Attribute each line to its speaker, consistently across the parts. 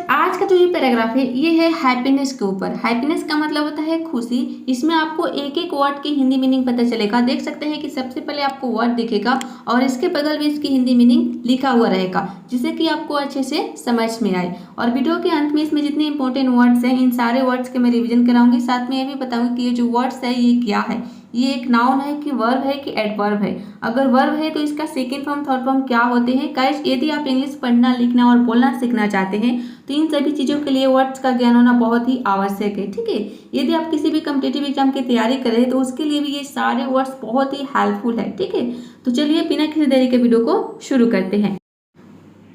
Speaker 1: आज का जो ये पैराग्राफ है ये है हैप्पीनेस के ऊपर। हैप्पीनेस का मतलब होता है खुशी। इसमें आपको एक एक वर्ड की हिंदी मीनिंग पता चलेगा। देख सकते हैं कि सबसे पहले आपको वर्ड दिखेगा और इसके बगल में इसकी हिंदी मीनिंग लिखा हुआ रहेगा, जिससे कि आपको अच्छे से समझ में आए। और वीडियो के अंत में इसमें जितने इंपॉर्टेंट वर्ड्स हैं इन सारे वर्ड्स के मैं रिविजन कराऊंगी। साथ में ये भी बताऊंगी कि ये जो वर्ड्स है ये क्या है, ये एक नाउन है कि वर्ब है कि एडवर्ब है। अगर वर्ब है तो इसका सेकंड फॉर्म थर्ड फॉर्म क्या होते हैं। गाइस, यदि आप इंग्लिश पढ़ना लिखना और बोलना सीखना चाहते हैं तो इन सभी चीज़ों के लिए वर्ड्स का ज्ञान होना बहुत ही आवश्यक है। ठीक है, यदि आप किसी भी कॉम्पिटिटिव एग्जाम की तैयारी कर रहे हैं तो उसके लिए भी ये सारे वर्ड्स बहुत ही हेल्पफुल है। ठीक है, तो चलिए बिना किसी देरी के वीडियो को शुरू करते हैं।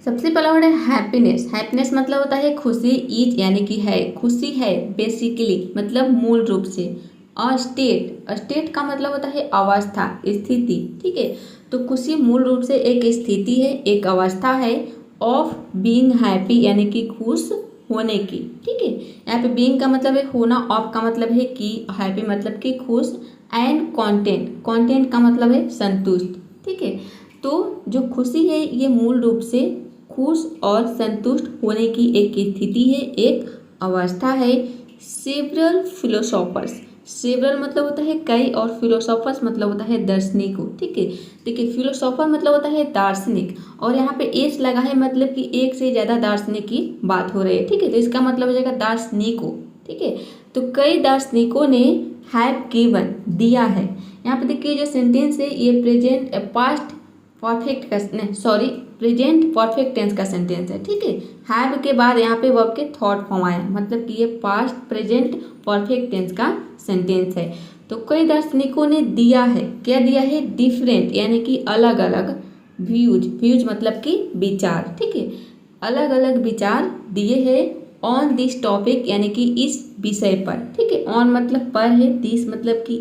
Speaker 1: सबसे पहला वर्ड है हैप्पीनेस। हैप्पीनेस मतलब होता है खुशी। इज यानी कि है, खुशी है बेसिकली, मतलब मूल रूप से। स्टेट का मतलब होता है अवस्था, स्थिति। ठीक है, तो खुशी मूल रूप से एक स्थिति है, एक अवस्था है। ऑफ बीइंग हैप्पी यानी कि खुश होने की। ठीक है, यहाँ पे बीइंग का मतलब है होना, ऑफ का मतलब है कि, हैप्पी मतलब कि खुश, एंड कंटेंट का मतलब है संतुष्ट। ठीक है, तो जो खुशी है ये मूल रूप से खुश और संतुष्ट होने की एक स्थिति है, एक अवस्था है। सेवरल फिलोसोफर्स, सेवरल मतलब होता है कई और फिलोसोफर्स मतलब होता है दार्शनिकों। ठीक है, देखिए फिलोसोफर मतलब होता है दार्शनिक और यहाँ पे एस लगा है मतलब कि एक से ज़्यादा दार्शनिक की बात हो रही है। ठीक है, तो इसका मतलब हो जाएगा दार्शनिकों। ठीक है, तो कई दार्शनिकों ने हैव गिवन दिया है। यहाँ पे देखिए जो सेंटेंस है ये प्रेजेंट परफेक्ट टेंस का सेंटेंस है। ठीक है, हैव के बाद यहाँ पे वर्ब के थर्ड फॉर्म आया, मतलब कि ये पास्ट प्रेजेंट परफेक्ट टेंस का सेंटेंस है। तो कई दार्शनिकों ने दिया है, क्या दिया है, डिफरेंट यानी कि अलग अलग, व्यूज मतलब कि विचार। ठीक है, अलग अलग विचार दिए हैं ऑन दिस टॉपिक यानी कि इस विषय पर। ठीक है, ऑन मतलब पर है, दिस मतलब कि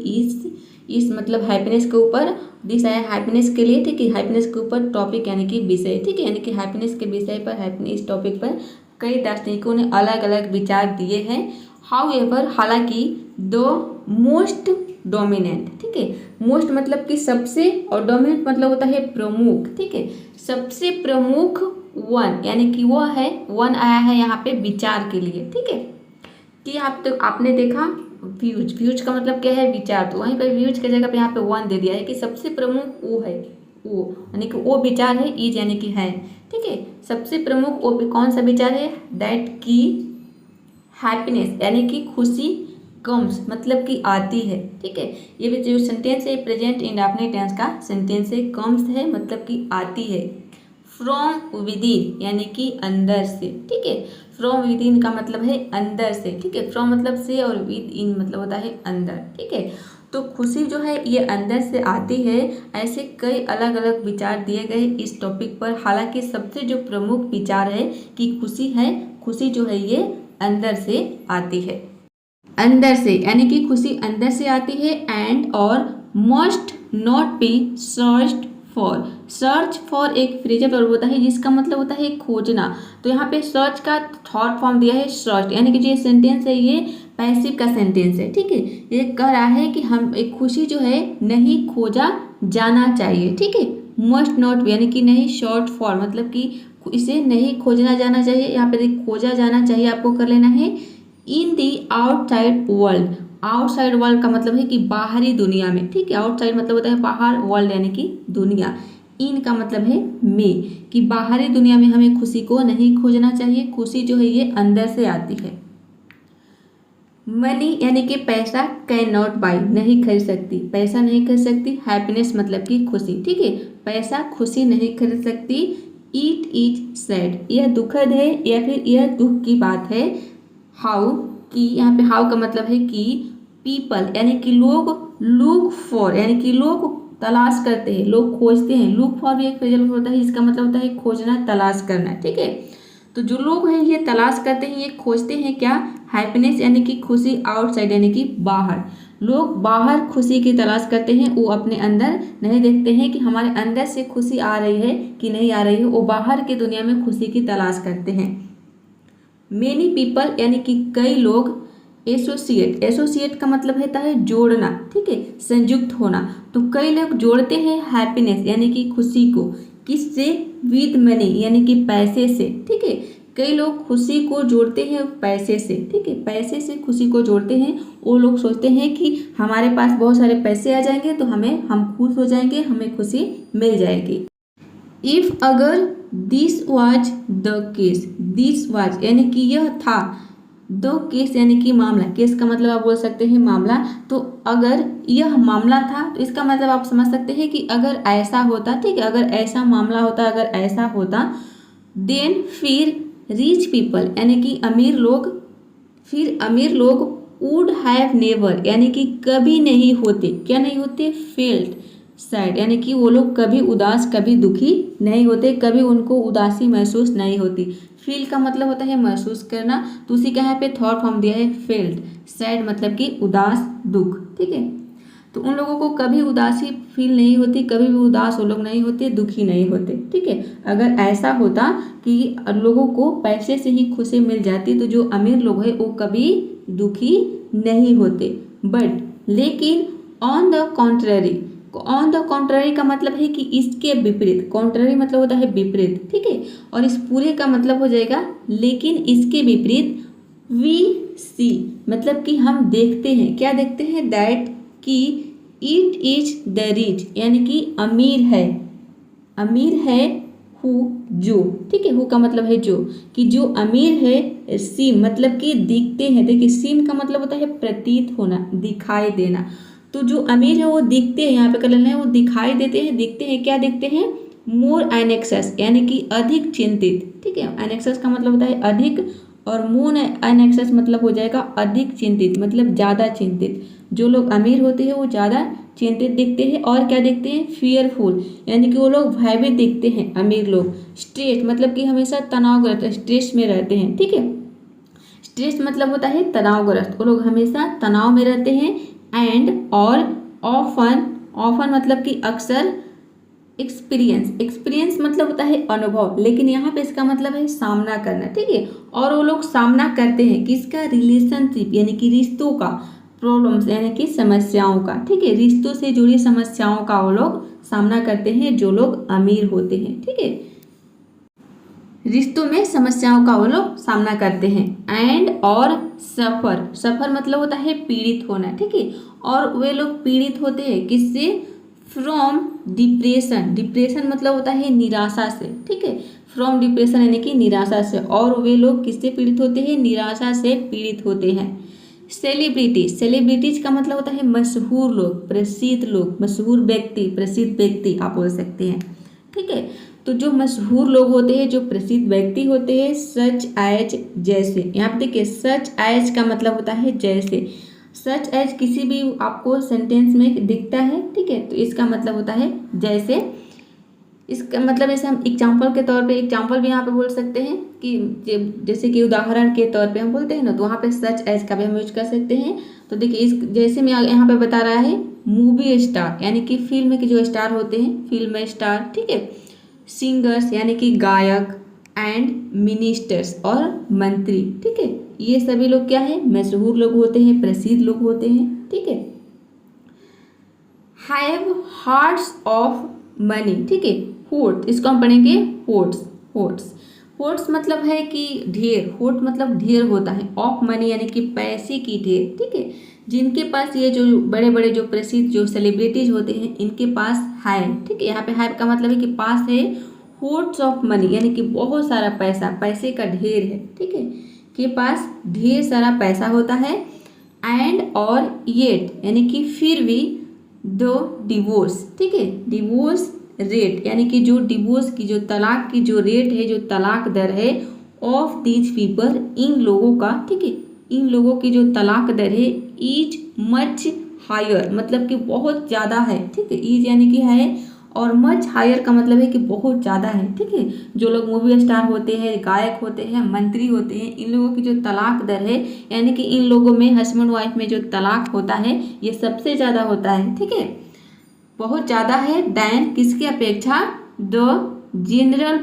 Speaker 1: इस मतलब हैप्पीनेस के ऊपर, दिस आया हैप्पीनेस के लिए। ठीक है, हैप्पीनेस के ऊपर, टॉपिक यानी कि विषय। ठीक है, यानी कि हैप्पीनेस के विषय पर, हैप्पीनेस टॉपिक पर कई दार्शनिकों ने अलग अलग विचार दिए हैं। हाउएवर, हालांकि, दो मोस्ट डोमिनेंट। ठीक है, मोस्ट मतलब कि सबसे और डोमिनेंट मतलब होता है प्रमुख। ठीक है, सबसे प्रमुख वन यानी कि वो है, वन आया है यहाँ पे विचार के लिए। ठीक है, कि आप तो आपने देखा व्यूज का मतलब क्या है, विचार, तो वहीं पर व्यूज की जगह पे यहाँ पे वन दे दिया है कि सबसे प्रमुख वो है, वो यानी कि वो विचार है, इज यानी कि है। ठीक है, सबसे प्रमुख वो कौन सा विचार है, दैट की हैप्पीनेस यानी कि खुशी कम्स मतलब कि आती है। ठीक है, ये भी जो सेंटेंस है प्रेजेंट इंडेफिनिट टेंस का सेंटेंस है, कम्स है मतलब कि आती है। फ्रॉम विद इन यानी कि अंदर से। ठीक है, फ्रॉम विद इन का मतलब है अंदर से। ठीक है, फ्रॉम मतलब से और विद इन मतलब होता है अंदर। ठीक है, तो खुशी जो है ये अंदर से आती है। ऐसे कई अलग अलग विचार दिए गए इस टॉपिक पर। हालांकि सबसे जो प्रमुख विचार है कि खुशी है, खुशी जो है ये अंदर से आती है। अंदर से यानी कि खुशी अंदर से आती है। एंड और must not be searched for. Search for एक फ्रेजल वर्ब होता है जिसका मतलब होता है खोजना। तो यहाँ पे सर्च का थर्ड फॉर्म दिया है सर्च, यानी कि जो सेंटेंस है ये पैसिव का सेंटेंस है। ठीक है, ये कह रहा है कि हम एक खुशी जो है नहीं खोजा जाना चाहिए। ठीक है, मस्ट नॉट यानी कि नहीं, शॉर्ट फॉर मतलब कि इसे नहीं खोजना जाना चाहिए। यहाँ पे खोजा जाना चाहिए आपको कर लेना है in the outside world. Outside world का मतलब है कि बाहरी दुनिया में। ठीक है, आउटसाइड मतलब होता है बाहर, वर्ल्ड यानी कि दुनिया। इन का मतलब है में, कि बाहरी दुनिया में हमें खुशी को नहीं खोजना चाहिए। खुशी जो है ये अंदर से आती है। मनी यानी कि पैसा, कैन नॉट बाई नहीं खरीद सकती, पैसा नहीं खरीद सकती। हैप्पीनेस मतलब कि खुशी। ठीक है, पैसा खुशी नहीं खरीद सकती। इट इज सैड, यह दुखद है या फिर यह दुख की बात है। हाउ की, यहाँ पे हाउ का मतलब है कि पीपल यानी कि लोग, लुक फॉर यानी कि लोग तलाश करते हैं, लोग खोजते हैं। लुक फॉर भी एक फ्रेजल होता है, इसका मतलब होता है खोजना, तलाश करना। ठीक है, तो जो लोग हैं ये तलाश करते हैं, ये खोजते हैं क्या, हैप्पीनेस यानी कि खुशी। आउटसाइड यानी कि बाहर, लोग बाहर खुशी की तलाश करते हैं, वो अपने अंदर नहीं देखते हैं कि हमारे अंदर से खुशी आ रही है कि नहीं आ रही है, वो बाहर की दुनिया में खुशी की तलाश करते हैं। मेनी पीपल यानी कि कई लोग। एसोसिएट का मतलब होता है जोड़ना। ठीक है, संयुक्त होना। तो कई लोग जोड़ते हैं हैप्पीनेस यानी कि खुशी को, किससे, विद मनी यानी कि पैसे से। ठीक है, कई लोग खुशी को जोड़ते हैं पैसे से, ठीक है, पैसे से खुशी को जोड़ते हैं। वो लोग सोचते हैं कि हमारे पास बहुत सारे पैसे आ जाएंगे तो हम खुश हो जाएंगे, हमें खुशी मिल जाएगी। इफ अगर this was the case, this was यानी कि यह था, द केस यानी कि मामला, केस का मतलब आप बोल सकते हैं मामला। तो अगर यह मामला था तो इसका मतलब आप समझ सकते हैं कि अगर ऐसा होता, ठीक है, अगर ऐसा मामला होता, अगर ऐसा होता, देन फिर रिच पीपल यानी कि अमीर लोग, फिर अमीर लोग वुड हैव नेवर यानी कि कभी नहीं होते, क्या नहीं होते, फेल्ट सैड यानी कि वो लोग कभी उदास, कभी दुखी नहीं होते, कभी उनको उदासी महसूस नहीं होती। फील का मतलब होता है महसूस करना, तो उसी का यहाँ पे थॉट फॉर्म दिया है फेल्ट। सैड मतलब कि उदास, दुख, ठीक है। तो उन लोगों को कभी उदासी फील नहीं होती, कभी भी उदास वो लोग नहीं होते, दुखी नहीं होते, ठीक है। अगर ऐसा होता कि लोगों को पैसे से ही खुशी मिल जाती तो जो अमीर लोग हैं वो कभी दुखी नहीं होते। बट लेकिन on the contrary, on the contrary का मतलब है कि इसके विपरीत, कॉन्ट्ररी मतलब होता है विपरीत, ठीक है। और इस पूरे का मतलब हो जाएगा लेकिन इसके विपरीत, वी सी मतलब कि हम देखते हैं, क्या देखते हैं, दैट कि इट इज द रिच यानी कि अमीर है, अमीर है हु जो, ठीक है, हु का मतलब है जो, कि जो अमीर है, सीम मतलब कि दिखते हैं, देखिए सीम का मतलब होता है प्रतीत होना, दिखाई देना। तो जो अमीर है वो दिखते हैं, यहाँ पे कर लेना है, वो दिखाई देते हैं, दिखते हैं, क्या दिखते हैं, मोर एनेक्सस यानी कि अधिक चिंतित, ठीक है। एनेक्सस का मतलब होता है अधिक, और मोर एनेक्सस मतलब हो जाएगा अधिक चिंतित, मतलब ज़्यादा चिंतित। जो लोग अमीर होते हैं वो ज़्यादा चिंतित दिखते हैं। और क्या दिखते हैं, फियरफुल यानी कि वो लोग भयभीत दिखते हैं अमीर लोग। स्ट्रेस मतलब कि हमेशा तनावग्रस्त, स्ट्रेस में रहते हैं, ठीक है। स्ट्रेस मतलब होता है तनावग्रस्त, वो लोग हमेशा तनाव में रहते हैं। एंड और ऑफन, ऑफन मतलब कि अक्सर। एक्सपीरियंस, एक्सपीरियंस मतलब होता है अनुभव, लेकिन यहाँ पे इसका मतलब है सामना करना, ठीक है। और वो लोग सामना करते हैं किसका, रिलेशनशिप यानी कि रिश्तों का, प्रॉब्लम्स यानी कि समस्याओं का, ठीक है। रिश्तों से जुड़ी समस्याओं का वो लोग सामना करते हैं जो लोग अमीर होते हैं, ठीक है। रिश्तों में समस्याओं का वो लोग सामना करते हैं। एंड और सफर, सफर मतलब होता है पीड़ित होना, ठीक है। और वे लोग पीड़ित होते हैं किससे, फ्रॉम डिप्रेशन, डिप्रेशन मतलब होता है निराशा से, ठीक है। फ्रॉम डिप्रेशन यानी कि निराशा से। और वे लोग किससे पीड़ित होते हैं, निराशा से पीड़ित होते हैं। सेलिब्रिटी, सेलिब्रिटीज का मतलब होता है मशहूर लोग, प्रसिद्ध लोग, मशहूर व्यक्ति, प्रसिद्ध व्यक्ति आप बोल सकते हैं, ठीक है। तो जो मशहूर लोग होते हैं, जो प्रसिद्ध व्यक्ति होते हैं, सच एज जैसे, यहाँ पे देखिए सच एज का मतलब होता है जैसे। सच एज किसी भी आपको सेंटेंस में दिखता है, ठीक है, तो इसका मतलब होता है जैसे। इसका मतलब ऐसे हम एग्जाम्पल के तौर पे, एग्जाम्पल भी यहाँ पे बोल सकते हैं कि जैसे कि उदाहरण के तौर पे हम बोलते हैं ना, तो वहाँ पे सच एज का भी हम यूज कर सकते हैं। तो देखिए इस जैसे मैं यहाँ पे बता रहा है, मूवी स्टार यानी कि फिल्म के जो स्टार होते हैं, फिल्म स्टार, ठीक है। सिंगर्स यानी कि गायक, एंड मिनिस्टर्स और मंत्री, ठीक है। ये सभी लोग क्या है, मशहूर लोग होते हैं, प्रसिद्ध लोग होते हैं, ठीक है। हैव हार्ट्स ऑफ मनी, ठीक है। होर्ट, इसको हम पढ़ेंगे होर्ट्स, होर्ट्स, होर्ट्स मतलब है कि ढेर, होर्ट मतलब ढेर होता है, ऑफ मनी यानी कि पैसे की ढेर, ठीक है। जिनके पास ये जो बड़े बड़े जो प्रसिद्ध जो सेलिब्रिटीज होते हैं इनके पास है, ठीक है। यहाँ पे है का मतलब है कि पास है, होर्ट्स ऑफ मनी यानी कि बहुत सारा पैसा, पैसे का ढेर है, ठीक है, के पास ढेर सारा पैसा होता है। एंड और येट यानी कि फिर भी, दो डिवोर्स, ठीक है, डिवोर्स रेट यानी कि जो डिवोर्स की, जो तलाक की जो रेट है, जो तलाक दर है, ऑफ दीज पीपल इन लोगों का, ठीक है, इन लोगों की जो तलाक दर है, इज मच हायर मतलब कि बहुत ज़्यादा है, ठीक है। इज यानी कि है, और मच हायर का मतलब है कि बहुत ज़्यादा है, ठीक है। जो लोग मूवी स्टार होते हैं, गायक होते हैं, मंत्री होते हैं, इन लोगों की जो तलाक दर है यानी कि इन लोगों में हस्बैंड वाइफ में जो तलाक होता है ये सबसे ज़्यादा होता है, ठीक है, बहुत ज़्यादा है। दैन किसकी अपेक्षा, the general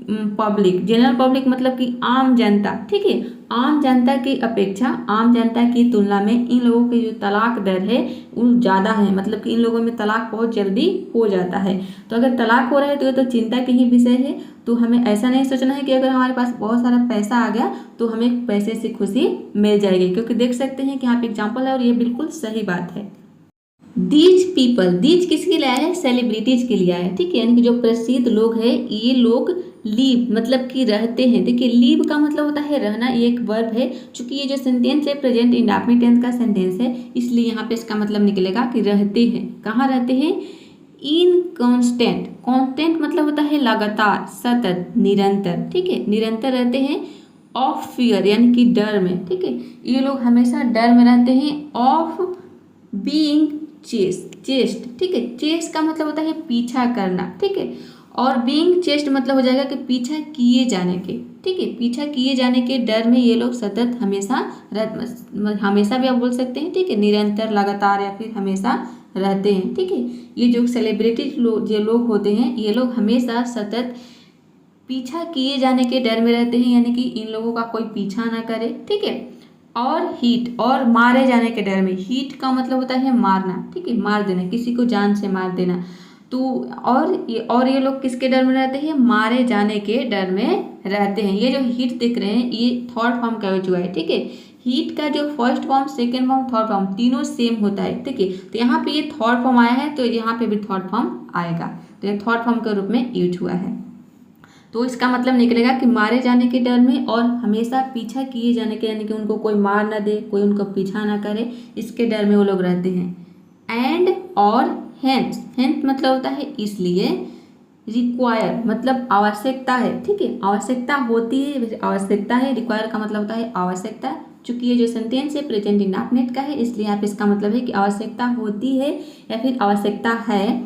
Speaker 1: public, general public मतलब कि आम जनता, ठीक है, आम जनता की अपेक्षा, आम जनता की तुलना में इन लोगों की जो तलाक दर है वो ज़्यादा है, मतलब कि इन लोगों में तलाक बहुत जल्दी हो जाता है। तो अगर तलाक हो रहा है तो ये तो चिंता की ही विषय है। तो हमें ऐसा नहीं सोचना है कि अगर हमारे पास बहुत सारा पैसा आ गया तो हमें पैसे से खुशी मिल जाएगी, क्योंकि देख सकते हैं कि यहाँ पे एग्जाम्पल है और ये बिल्कुल सही बात है। दीज पीपल, दीज किसके लिए आया है? सेलिब्रिटीज के लिए आया है, ठीक है, यानी कि जो प्रसिद्ध लोग हैं ये लोग लीव मतलब कि रहते हैं। देखिए लीव का मतलब होता है रहना, ये एक वर्ब है। चूंकि ये जो सेंटेंस है प्रेजेंट इंडेफिनिट टेंस का सेंटेंस है, इसलिए यहाँ पे इसका मतलब निकलेगा कि रहते हैं। कहाँ रहते हैं? इन कांस्टेंट, कांस्टेंट मतलब होता है लगातार, सतत, निरंतर, ठीक है, निरंतर रहते हैं। ऑफ फियर यानी कि डर में, ठीक है, ये लोग हमेशा डर में रहते हैं। ऑफ बीइंग चेस्ट, ठीक है, चेस्ट का मतलब होता है पीछा करना, ठीक है, और बीइंग चेस्ट मतलब हो जाएगा कि पीछा किए जाने के, ठीक है, पीछा किए जाने के डर में ये लोग सतत, हमेशा, हमेशा भी आप बोल सकते हैं, ठीक है, निरंतर, लगातार या फिर हमेशा रहते हैं, ठीक है। ये जो सेलिब्रिटी जो लोग होते हैं ये लोग हमेशा सतत पीछा किए जाने के डर में रहते हैं, यानी कि इन लोगों का कोई पीछा ना करे, ठीक है। और हीट और मारे जाने के डर में, हीट का मतलब होता है मारना, ठीक है, मार देना, किसी को जान से मार देना। तो और ये लोग किसके डर में रहते हैं? मारे जाने के डर में रहते हैं। ये जो हीट देख रहे हैं ये थर्ड फॉर्म का यूज हुआ है, ठीक है। हीट का जो first form, second form, third form तीनों सेम होता है, ठीक है। तो यहाँ पे ये थर्ड फॉर्म आया है तो यहाँ पे भी थर्ड फॉर्म आएगा, तो ये थर्ड फॉर्म के रूप में यूज हुआ है। तो इसका मतलब निकलेगा कि मारे जाने के डर में और हमेशा पीछा किए जाने के, यानी कि उनको कोई मार ना दे, कोई उनको पीछा ना करे, इसके डर में वो लोग रहते हैं। एंड और हेंस, हेंस मतलब होता है इसलिए। रिक्वायर मतलब आवश्यकता है, ठीक है, आवश्यकता होती है, आवश्यकता है। रिक्वायर का मतलब होता है आवश्यकता। चूंकि ये जो सेंटेंस है प्रेजेंट इंडेफिनिट का है, इसलिए यहाँ पे इसका मतलब है कि आवश्यकता होती है या फिर आवश्यकता है।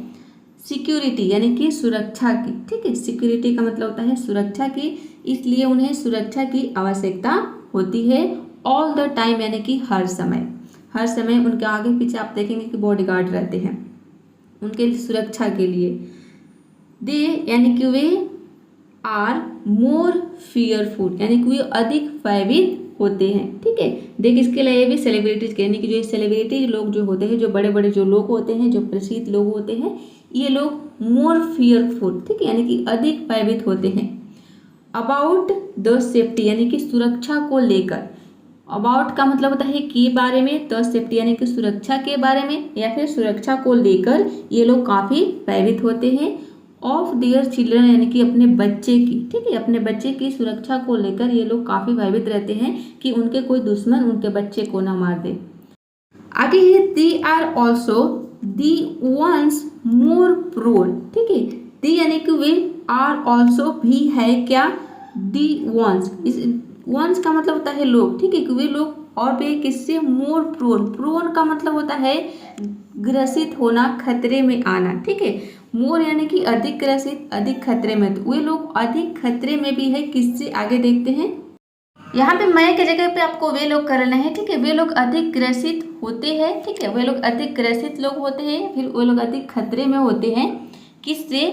Speaker 1: सिक्योरिटी यानी कि सुरक्षा की, ठीक है, सिक्योरिटी का मतलब होता है सुरक्षा की, इसलिए उन्हें सुरक्षा की आवश्यकता होती है। ऑल द टाइम यानी कि हर समय, हर समय उनके आगे पीछे आप देखेंगे कि बॉडीगार्ड रहते हैं उनके सुरक्षा के लिए। दे यानी कि वे आर मोर फियरफुल यानी कि वे अधिक भयभीत होते हैं, ठीक है। देख इसके लिए भी सेलिब्रिटीज के, यानी कि जो सेलिब्रिटी लोग जो होते हैं, जो बड़े बड़े जो लोग होते हैं, जो प्रसिद्ध लोग होते हैं, ये लोग मोर फियरफुल, ठीक है, यानी कि अधिक भयभीत होते हैं। अबाउट द सेफ्टी यानी कि सुरक्षा को लेकर। अबाउट का मतलब होता है के बारे में, द सेफ्टी यानी कि सुरक्षा के बारे में या फिर सुरक्षा को लेकर ये लोग काफ़ी भयभीत होते हैं। ऑफ देयर चिल्ड्रन यानी कि अपने बच्चे की, ठीक है, अपने बच्चे की सुरक्षा को लेकर ये लोग काफ़ी भयभीत रहते हैं कि उनके कोई दुश्मन उनके बच्चे को ना मार दे। आगे है they are also the ones more prone, ठीक है, दी यानी कि वे, आर ऑल्सो भी है क्या, दी वंस, इस वंस का मतलब होता है लोग, ठीक है, कि वे लोग और भी किससे, मोर प्रोन, प्रोन का मतलब होता है ग्रसित होना, खतरे में आना, ठीक है। मोर यानी कि अधिक ग्रसित, अधिक खतरे में, तो वे लोग अधिक खतरे में भी है किससे, आगे देखते हैं। यहाँ पे मैं के जगह पे आपको वे लोग करना है, ठीक है, वे लोग अधिक ग्रसित होते हैं, ठीक है, वे लोग अधिक ग्रसित लोग होते हैं, फिर वे लोग अधिक खतरे में होते हैं किससे,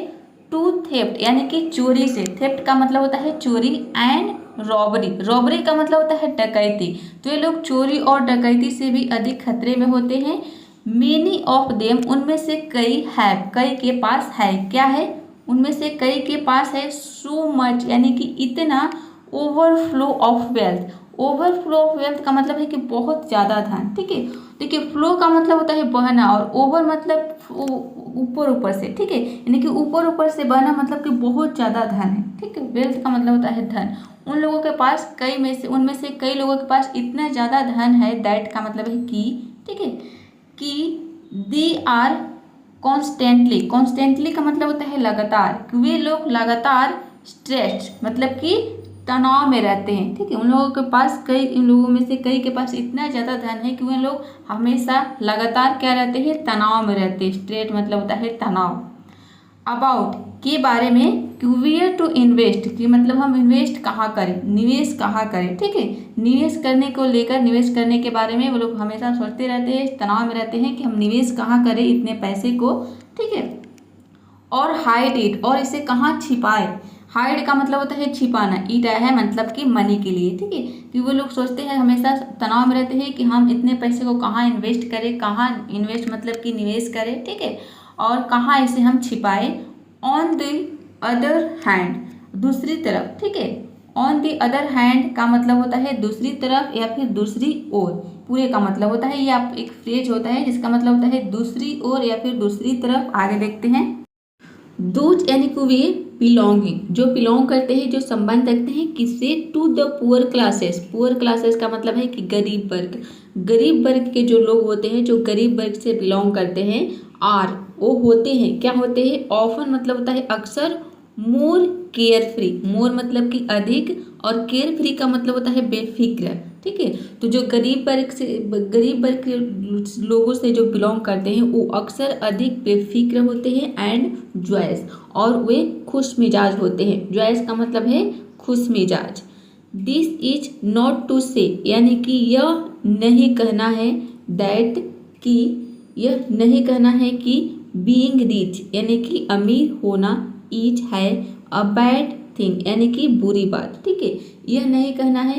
Speaker 1: टू थेफ्ट यानी कि चोरी से, थेफ्ट का मतलब होता है चोरी, एंड रॉबरी, रॉबरी का मतलब होता है डकैती, तो ये लोग चोरी और डकैती से भी अधिक खतरे में होते हैं। मेनी ऑफ देम उनमें से कई हैव, कई के पास है, क्या है, उनमें से कई के पास है, सो मच यानी कि इतना, overflow of wealth, overflow of wealth का मतलब है कि बहुत ज़्यादा धन, ठीक है। देखिए फ्लो का मतलब होता है बहना और ओवर मतलब ऊपर ऊपर से, ठीक है, यानी कि ऊपर ऊपर से बहना मतलब कि बहुत ज़्यादा धन है, ठीक है। वेल्थ का मतलब होता है धन, उन लोगों के पास कई में से, उनमें से कई लोगों के पास इतना ज़्यादा धन है, दैट का मतलब है कि, ठीक है, कि दे आर कॉन्स्टेंटली, कॉन्स्टेंटली का मतलब होता है लगातार, वे लोग लगातार स्ट्रेस्ड मतलब कि तनाव में रहते हैं, ठीक है, उन लोगों के पास कई, इन लोगों में से कई के पास इतना ज़्यादा धन है कि वे लोग हमेशा लगातार क्या रहते हैं, तनाव में रहते हैं। स्ट्रेट मतलब होता है तनाव। अबाउट के बारे में, वेयर टू इन्वेस्ट कि मतलब हम इन्वेस्ट कहाँ करें, निवेश कहाँ करें, ठीक है, निवेश करने को लेकर, निवेश करने के बारे में वो लोग हमेशा सोचते रहते हैं, तनाव में रहते हैं कि हम निवेश कहाँ करें इतने पैसे को, ठीक है। और हाइड इट और इसे कहाँ छिपाए, हाइड का मतलब होता है छिपाना, ईट आया है मतलब कि मनी के लिए, ठीक है। कि वो लोग सोचते हैं, हमेशा तनाव में रहते हैं कि हम इतने पैसे को कहाँ इन्वेस्ट करें, कहाँ इन्वेस्ट मतलब कि निवेश करें, ठीक है, और कहाँ इसे हम छिपाएं। ऑन द अदर हैंड, दूसरी तरफ, ठीक है। ऑन द अदर हैंड का मतलब होता है दूसरी तरफ या फिर दूसरी ओर, पूरे का मतलब होता है, ये आप एक फ्रेज होता है जिसका मतलब होता है दूसरी ओर या फिर दूसरी तरफ। आगे देखते हैं। दोज यानी कि वे बिलोंगिंग, जो बिलोंग करते हैं, जो संबंध रखते हैं किससे, to the poor classes. Poor classes का मतलब है कि गरीब वर्ग, गरीब वर्ग के जो लोग होते हैं, जो गरीब वर्ग से बिलोंग करते हैं, आर वो होते हैं, क्या होते हैं, ऑफन मतलब होता है अक्सर, मोर केयर फ्री, मोर मतलब कि अधिक, और केयर फ्री का मतलब होता है बेफिक्र, ठीक है। तो जो गरीब वर्ग के लोगों से जो बिलोंग करते हैं वो अक्सर अधिक बेफिक्र होते हैं, एंड जॉयस, और वे खुश मिजाज होते हैं। जॉयस का मतलब है खुश मिजाज। दिस इज नॉट टू से, यानी कि यह नहीं कहना है, दैट कि यह नहीं कहना है कि बीइंग रिच यानी कि अमीर होना, इज है अ बैड थिंग यानी कि बुरी बात, ठीक है। यह नहीं कहना है,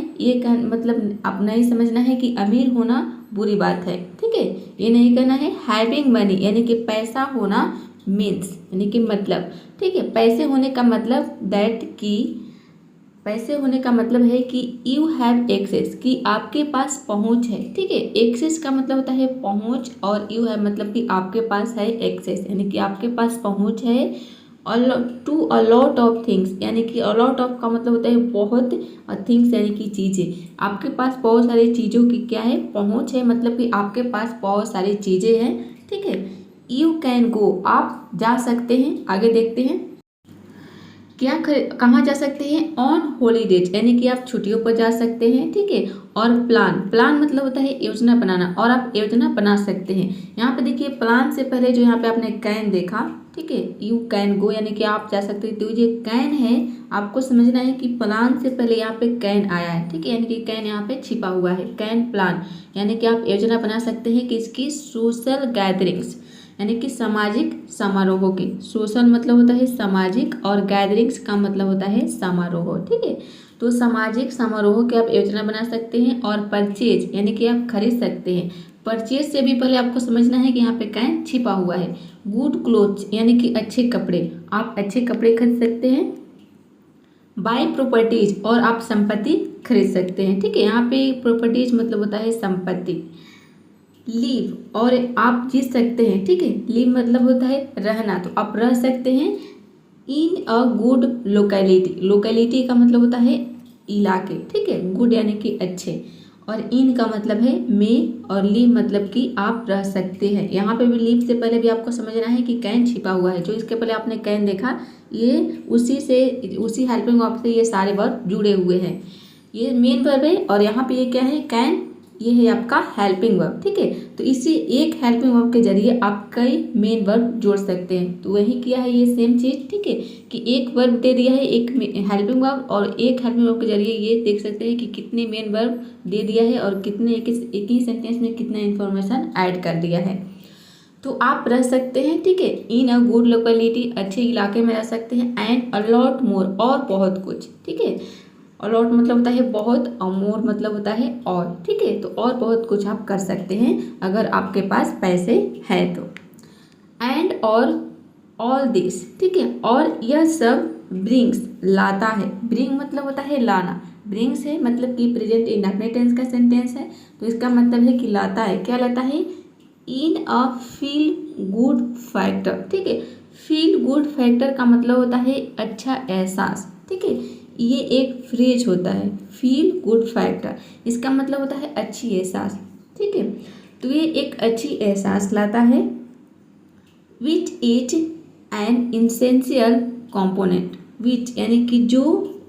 Speaker 1: मतलब आप नहीं समझना है कि अमीर होना बुरी बात है, ठीक है। ये नहीं कहना है। हैविंग मनी यानी कि पैसा होना, मीन्स यानी कि मतलब, ठीक है। पैसे होने का मतलब दैट कि, पैसे होने का मतलब है कि यू हैव एक्सेस, कि आपके पास पहुंच है, ठीक है। एक्सेस का मतलब होता है पहुंच, और यू हैव मतलब कि आपके पास है एक्सेस, यानी कि आपके पास पहुंच है। To a lot of things यानी कि अ लॉट ऑफ का मतलब होता है बहुत, थिंग्स यानी कि चीज़ें, आपके पास बहुत सारी चीज़ों की क्या है, पहुंच है, मतलब कि आपके पास बहुत सारी चीज़ें हैं, ठीक है। यू कैन गो, आप जा सकते हैं। आगे देखते हैं। कहाँ जा सकते हैं, ऑन हॉलीडेज यानी कि आप छुट्टियों पर जा सकते हैं, ठीक है। और प्लान मतलब होता है योजना बनाना, और आप योजना बना सकते हैं। यहाँ पे देखिए प्लान से पहले जो यहाँ पे आपने कैन देखा, ठीक है, यू कैन गो यानी कि आप जा सकते हैं। तो ये कैन है, आपको समझना है कि प्लान से पहले यहाँ पे कैन आया है, ठीक है, यानी कि कैन यहाँ पे छिपा हुआ है। कैन प्लान यानी कि आप योजना बना सकते हैं कि इसकी सोशल गैदरिंग्स यानी कि सामाजिक समारोहों की। सोशल मतलब होता है सामाजिक, और गैदरिंग्स का मतलब होता है समारोह, ठीक है। तो सामाजिक समारोह की आप योजना बना सकते हैं। और परचेज यानी कि आप खरीद सकते हैं। परचेज से भी पहले आपको समझना है कि यहाँ पे कैन छिपा हुआ है। गुड क्लोथ्स यानी कि अच्छे कपड़े, आप अच्छे कपड़े खरीद सकते हैं। बाय प्रॉपर्टीज, और आप संपत्ति खरीद सकते हैं, ठीक है। यहाँ पे प्रॉपर्टीज मतलब होता है संपत्ति। लीव, और आप जी सकते हैं, ठीक है। लीव मतलब होता है रहना, तो आप रह सकते हैं। इन अ गुड लोकेलिटी, लोकेलिटी का मतलब होता है इलाके, ठीक है। गुड यानी कि अच्छे, और इन का मतलब है में, और लीव मतलब कि आप रह सकते हैं। यहाँ पे भी लीव से पहले भी आपको समझना है कि कैन छिपा हुआ है। जो इसके पहले आपने कैन देखा, ये उसी हेल्पिंग वर्ब से ये सारे वर्ब जुड़े हुए हैं। ये मेन वर्ब है, और यहाँ पे ये क्या है, कैन, ये है आपका हेल्पिंग वर्ब, ठीक है। तो इसी एक हेल्पिंग वर्ब के जरिए आप कई मेन वर्ब जोड़ सकते हैं। तो वही किया है ये सेम चीज़, ठीक है, कि एक वर्ब दे दिया है, एक हेल्पिंग वर्ब, और एक हेल्पिंग वर्ब के जरिए ये देख सकते हैं कि कितने मेन वर्ब दे दिया है, और कितने एक ही सेंटेंस में कितना इन्फॉर्मेशन ऐड कर दिया है। तो आप रह सकते हैं, ठीक है, इन अ गुड लोकेलिटी, अच्छे इलाके में रह सकते हैं। एंड अ लॉट मोर, और बहुत कुछ, ठीक है। अलॉट मतलब होता है बहुत, और मोर मतलब होता है और, ठीक है। तो और बहुत कुछ आप कर सकते हैं अगर आपके पास पैसे हैं तो। एंड और ऑल दिस, ठीक है, और यह सब ब्रिंग्स लाता है। ब्रिंग मतलब होता है लाना, ब्रिंग्स है मतलब कि प्रेजेंट इंडेफिनिट टेंस का सेंटेंस है, तो इसका मतलब है कि लाता है। क्या लाता है, इन अ फील गुड फैक्टर, ठीक है। फील गुड फैक्टर का मतलब होता है अच्छा एहसास, ठीक है। ये एक फ्रेज होता है, फील गुड फैक्टर, इसका मतलब होता है अच्छी एहसास, ठीक है। तो ये एक अच्छी एहसास लाता है। Which is an essential component, which यानी कि जो,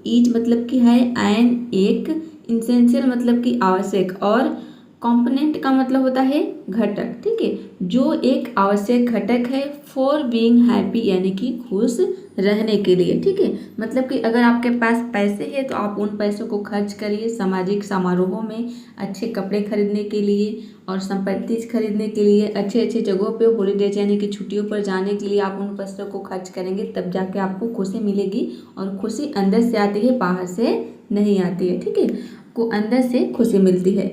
Speaker 1: इज मतलब कि है, एन एक, इसेंशियल मतलब कि आवश्यक, और कंपोनेंट का मतलब होता है घटक, ठीक है, जो एक आवश्यक घटक है फॉर बीइंग हैप्पी, यानी कि खुश रहने के लिए, ठीक है। मतलब कि अगर आपके पास पैसे हैं तो आप उन पैसों को खर्च करिए सामाजिक समारोहों में, अच्छे कपड़े खरीदने के लिए और संपत्ति खरीदने के लिए, अच्छे अच्छे जगहों पे हॉलीडेज यानी कि छुट्टियों पर जाने के लिए आप उन पैसों को खर्च करेंगे, तब जाके आपको खुशी मिलेगी। और खुशी अंदर से आती है, बाहर से नहीं आती है, ठीक है, को अंदर से खुशी मिलती है।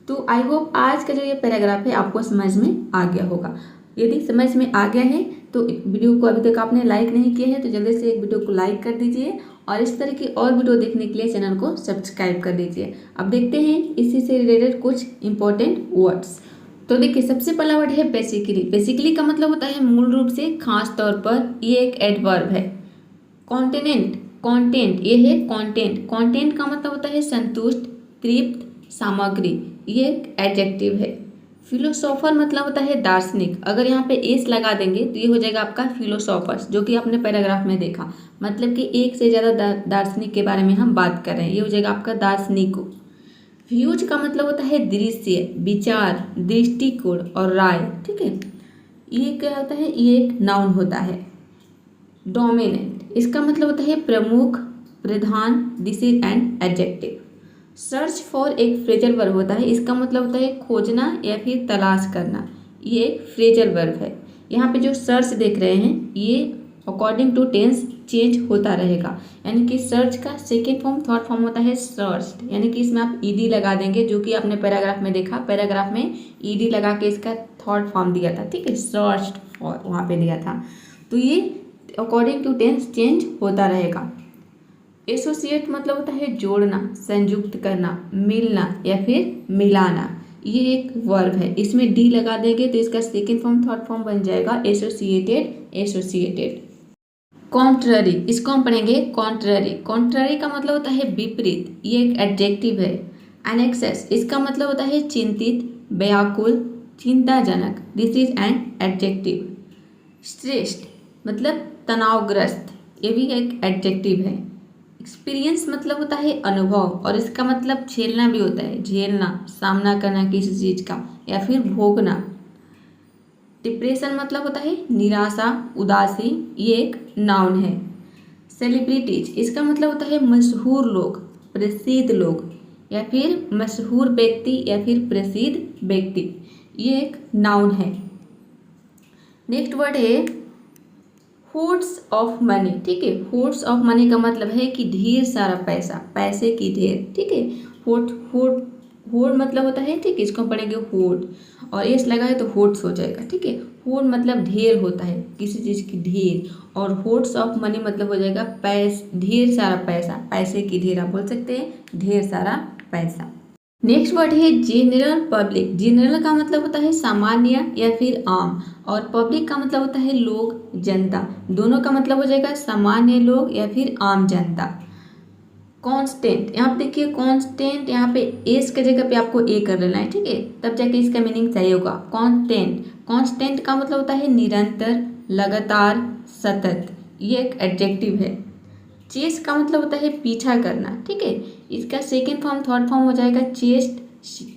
Speaker 1: तो आई होप आज का जो ये पैराग्राफ है आपको समझ में आ गया होगा। यदि समझ में आ गया है तो वीडियो को अभी तक आपने लाइक नहीं किया है तो जल्दी से एक वीडियो को लाइक कर दीजिए और इस तरह की और वीडियो देखने के लिए चैनल को सब्सक्राइब कर दीजिए। अब देखते हैं इसी से रिलेटेड कुछ इंपॉर्टेंट वर्ड्स। तो देखिए, सबसे पहला वर्ड है बेसिकली। बेसिकली का मतलब होता है मूल रूप से, खास तौर पर, ये एक एडवर्ब है। कॉन्टेनेंट, कंटेंट, ये है कंटेंट। कंटेंट का मतलब होता है संतुष्ट, तृप्त, सामग्री, ये एक एडजेक्टिव है। फिलोसोफर मतलब होता है दार्शनिक। अगर यहाँ पे एस लगा देंगे तो ये हो जाएगा आपका फिलोसोफर्स, जो कि आपने पैराग्राफ में देखा। मतलब कि एक से ज़्यादा दार्शनिक के बारे में हम बात कर रहे हैं, ये हो जाएगा आपका दार्शनिक। व्यूज का मतलब होता है दृश्य, विचार, दृष्टिकोण और राय, ठीक है। ये क्या होता है, ये एक नाउन होता है। डोमिनेंट, इसका मतलब होता है प्रमुख, प्रधान, this is an adjective. Search for एक फ्रेजल वर्ब होता है, इसका मतलब होता है खोजना या फिर तलाश करना, ये एक फ्रेजल वर्ब है। यहाँ पे जो सर्च देख रहे हैं ये अकॉर्डिंग टू टेंस चेंज होता रहेगा, यानी कि सर्च का सेकेंड फॉर्म थर्ड फॉर्म होता है सर्च्ड, यानी कि इसमें आप ईडी लगा देंगे, जो कि आपने पैराग्राफ में देखा। पैराग्राफ में ईडी लगा के इसका थर्ड फॉर्म दिया था, ठीक है, सर्च्ड फॉर वहाँ पे दिया था। तो ये अकॉर्डिंग टू टेंस चेंज होता रहेगा। एसोसिएट मतलब होता है जोड़ना, संयुक्त करना, मिलना या फिर मिलाना, ये एक वर्ब है। इसमें डी लगा देंगे तो इसका सेकेंड फॉर्म थर्ड फॉर्म बन जाएगा एसोसिएटेड, एसोसिएटेड। कॉन्ट्ररी, इसको हम पढ़ेंगे कॉन्ट्ररी। कॉन्ट्ररी का मतलब होता है विपरीत, ये एक एडजेक्टिव है। एनेक्सस, इसका मतलब होता है चिंतित, व्याकुल, चिंताजनक, दिस इज एन एडजेक्टिव। श्रेष्ठ मतलब तनावग्रस्त, ये भी एक एडजेक्टिव है। एक्सपीरियंस मतलब होता है अनुभव और इसका मतलब झेलना भी होता है, झेलना, सामना करना किसी चीज़ का या फिर भोगना। डिप्रेशन मतलब होता है निराशा, उदासी, ये एक नाउन है। सेलिब्रिटीज, इसका मतलब होता है मशहूर लोग, प्रसिद्ध लोग या फिर मशहूर व्यक्ति या फिर प्रसिद्ध व्यक्ति, ये एक नाउन है। नेक्स्ट वर्ड है होर्ड्स ऑफ मनी, ठीक है। होर्ड्स ऑफ मनी का मतलब है कि ढेर सारा पैसा, पैसे की ढेर, ठीक है। होर्ड होर्ड होर्ड मतलब होता है, ठीक है, इसको हम पढ़ेंगे होर्ड और एस लगा है तो होर्ड्स हो जाएगा, ठीक है। होर्ड मतलब ढेर होता है, किसी चीज़ की ढेर, और होर्ड्स ऑफ मनी मतलब हो जाएगा ढेर सारा पैसा, पैसे की ढेर, आप बोल सकते हैं ढेर सारा पैसा। नेक्स्ट वर्ड है जनरल पब्लिक। जनरल का मतलब होता है सामान्य या फिर आम और पब्लिक का मतलब होता है लोग, जनता, दोनों का मतलब हो जाएगा सामान्य लोग या फिर आम जनता। कांस्टेंट, यहाँ पे देखिए कांस्टेंट, यहाँ पे एस के जगह पे आपको ए कर लेना है, ठीक है, तब जाके इसका मीनिंग सही होगा। कांस्टेंट, कांस्टेंट का मतलब होता है निरंतर, लगातार, सतत, ये एक एडजेक्टिव है। चेस का मतलब होता है पीछा करना, ठीक है, इसका सेकेंड फॉर्म थर्ड फॉर्म हो जाएगा चेस्ट,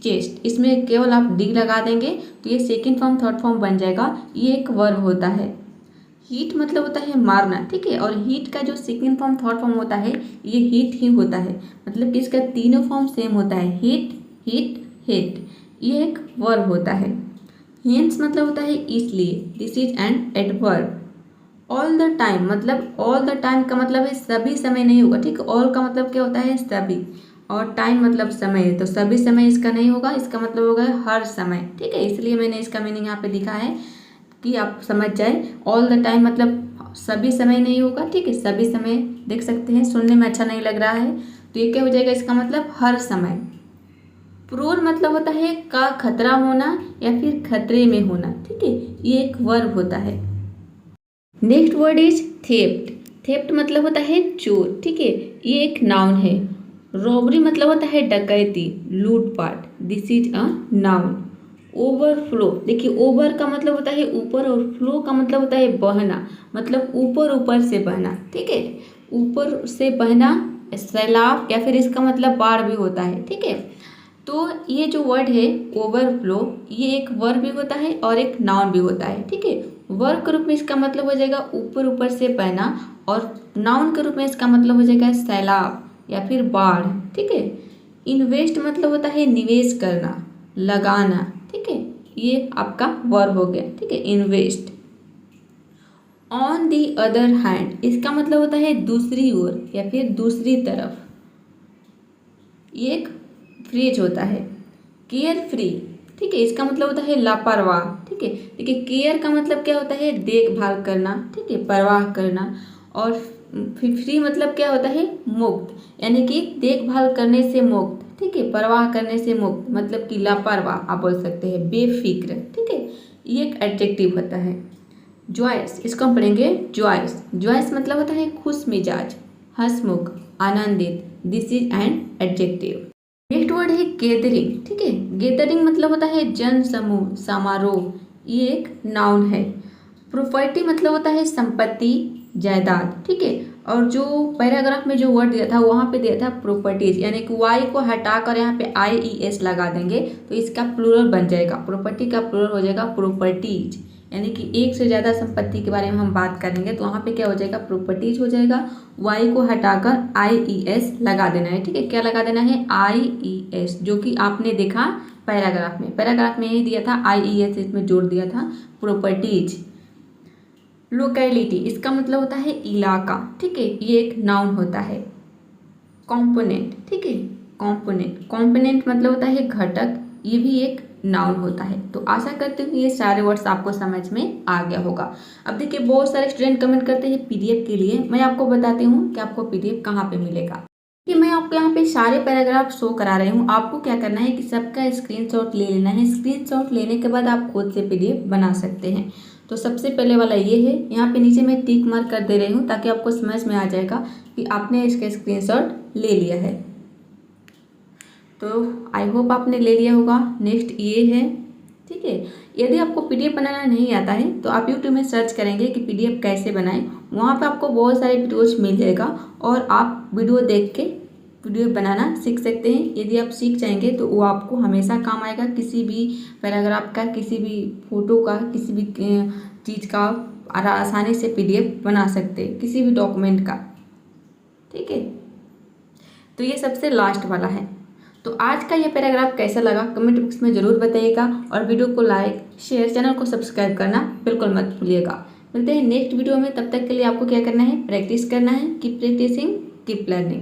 Speaker 1: चेस्ट, इसमें केवल आप डी लगा देंगे तो ये सेकेंड फॉर्म थर्ड फॉर्म बन जाएगा, ये एक वर्ब होता है। हीट मतलब होता है मारना, ठीक है, और हीट का जो सेकेंड फॉर्म थर्ड फॉर्म होता है ये हीट ही होता है, मतलब कि इसका तीनों फॉर्म सेम होता है, हीट, हीट, हेट, ये एक वर्ब होता है। हेंस मतलब होता है इसलिए, this is an adverb. All the time मतलब ऑल द टाइम का मतलब है सभी समय नहीं होगा, ठीक है, ऑल का मतलब क्या होता है सभी और टाइम मतलब समय, तो सभी समय इसका नहीं होगा, इसका मतलब होगा हर समय, ठीक है, इसलिए मैंने इसका मीनिंग यहाँ पे लिखा है कि आप समझ जाए। ऑल द टाइम मतलब सभी समय नहीं होगा, ठीक है, सभी समय देख सकते हैं, सुनने में अच्छा नहीं लग रहा है तो ये क्या हो जाएगा, इसका मतलब हर समय। प्रोन मतलब होता है का खतरा होना या फिर खतरे में होना, ठीक है, ये एक वर्ब होता है। Next word is theft. Theft मतलब होता है चोर, ठीक है, ये एक नाउन है। रॉबरी मतलब होता है डकैती, लूटपाट, this is a noun. Overflow, देखिए ओवर का मतलब होता है ऊपर और फ्लो का मतलब होता है बहना, मतलब ऊपर ऊपर से बहना, ठीक है, ऊपर से बहना, सैलाब या फिर इसका मतलब बाढ़ भी होता है, ठीक है। तो ये जो वर्ड है ओवरफ्लो, ये एक वर्ब भी होता है और एक नाउन भी होता है, ठीक है। वर्ब के रूप में इसका मतलब हो जाएगा ऊपर ऊपर से बहना, और नाउन के रूप में इसका मतलब हो जाएगा सैलाब या फिर बाढ़, ठीक है। इन्वेस्ट मतलब होता है निवेश करना, लगाना, ठीक है। ये आपका वर्ब हो गया, ठीक है, invest. On the other hand, इसका मतलब होता है दूसरी ओर या फिर दूसरी तरफ। ये एक फ्रेज होता है। केयर फ्री, ठीक है, इसका मतलब होता है लापरवाह, ठीक है। देखिए केयर का मतलब क्या होता है देखभाल करना, ठीक है, परवाह करना। और फ्री मतलब क्या होता है मुक्त, यानी कि देखभाल करने से मुक्त, ठीक है, परवाह करने से मुक्त, मतलब कि लापरवाह आप बोल सकते हैं, बेफिक्र, ठीक है। ये एक एडजेक्टिव होता है। जॉयस, इसको हम पढ़ेंगे जॉयस। जॉयस मतलब होता है खुश मिजाज, हंसमुख, आनंदित। This is an adjective. Next word है गैदरिंग, ठीक है। गैदरिंग मतलब होता है जन समूह, समारोह। ये एक नाउन है। प्रॉपर्टी मतलब होता है संपत्ति, जायदाद, ठीक है। और जो पैराग्राफ में जो वर्ड दिया था वहाँ पे दिया था प्रॉपर्टीज, यानी कि वाई को हटाकर यहाँ पे IES लगा देंगे तो इसका प्लूरल बन जाएगा। प्रॉपर्टी का प्लूरल हो जाएगा प्रॉपर्टीज, यानी कि एक से ज़्यादा संपत्ति के बारे में हम बात करेंगे तो वहाँ पे क्या हो जाएगा प्रॉपर्टीज हो जाएगा। वाई को हटाकर IES लगा देना है, ठीक है। क्या लगा देना है IES, जो कि आपने देखा पैराग्राफ में। पैराग्राफ में यही दिया था, IES इसमें जोड़ दिया था प्रॉपर्टीज। लोकेलिटी, इसका मतलब होता है इलाका, ठीक है, ये एक नाउन होता है। कॉम्पोनेंट, ठीक है, कॉम्पोनेंट। कॉम्पोनेंट मतलब होता है घटक, ये भी एक नाउन होता है। तो आशा करती हूँ ये सारे वर्ड्स आपको समझ में आ गया होगा। अब देखिए बहुत सारे स्टूडेंट कमेंट करते हैं PDF के लिए। मैं आपको बताती हूँ कि आपको PDF कहाँ पे मिलेगा। कि मैं आपको यहाँ पे सारे पैराग्राफ शो करा रही हूँ। आपको क्या करना है कि सबका स्क्रीनशॉट ले लेना है। स्क्रीनशॉट लेने के बाद आप खुद से PDF बना सकते हैं। तो सबसे पहले वाला ये है, यहाँ पे नीचे मैं टिक मार्क कर दे रही हूँ ताकि आपको समझ में आ जाएगा कि आपने इसका स्क्रीनशॉट ले लिया है। तो आई होप आपने ले लिया होगा। नेक्स्ट ये है, ठीक है। यदि आपको PDF बनाना नहीं आता है तो आप YouTube में सर्च करेंगे कि PDF कैसे बनाएं, वहाँ पे आपको बहुत सारे वीडियोज मिल जाएगा और आप वीडियो देख के वीडियो बनाना सीख सकते हैं। यदि आप सीख जाएंगे तो वो आपको हमेशा काम आएगा। किसी भी पैराग्राफ का, किसी भी फोटो का, किसी भी चीज़ का आसानी से PDF बना सकते हैं, किसी भी डॉक्यूमेंट का, ठीक है। तो ये सबसे लास्ट वाला है। तो आज का ये पैराग्राफ कैसा लगा कमेंट बॉक्स में ज़रूर बताइएगा और वीडियो को लाइक शेयर, चैनल को सब्सक्राइब करना बिल्कुल मत भूलिएगा। मिलते हैं नेक्स्ट वीडियो में। तब तक के लिए आपको क्या करना है, प्रैक्टिस करना है। Keep practising, keep learning.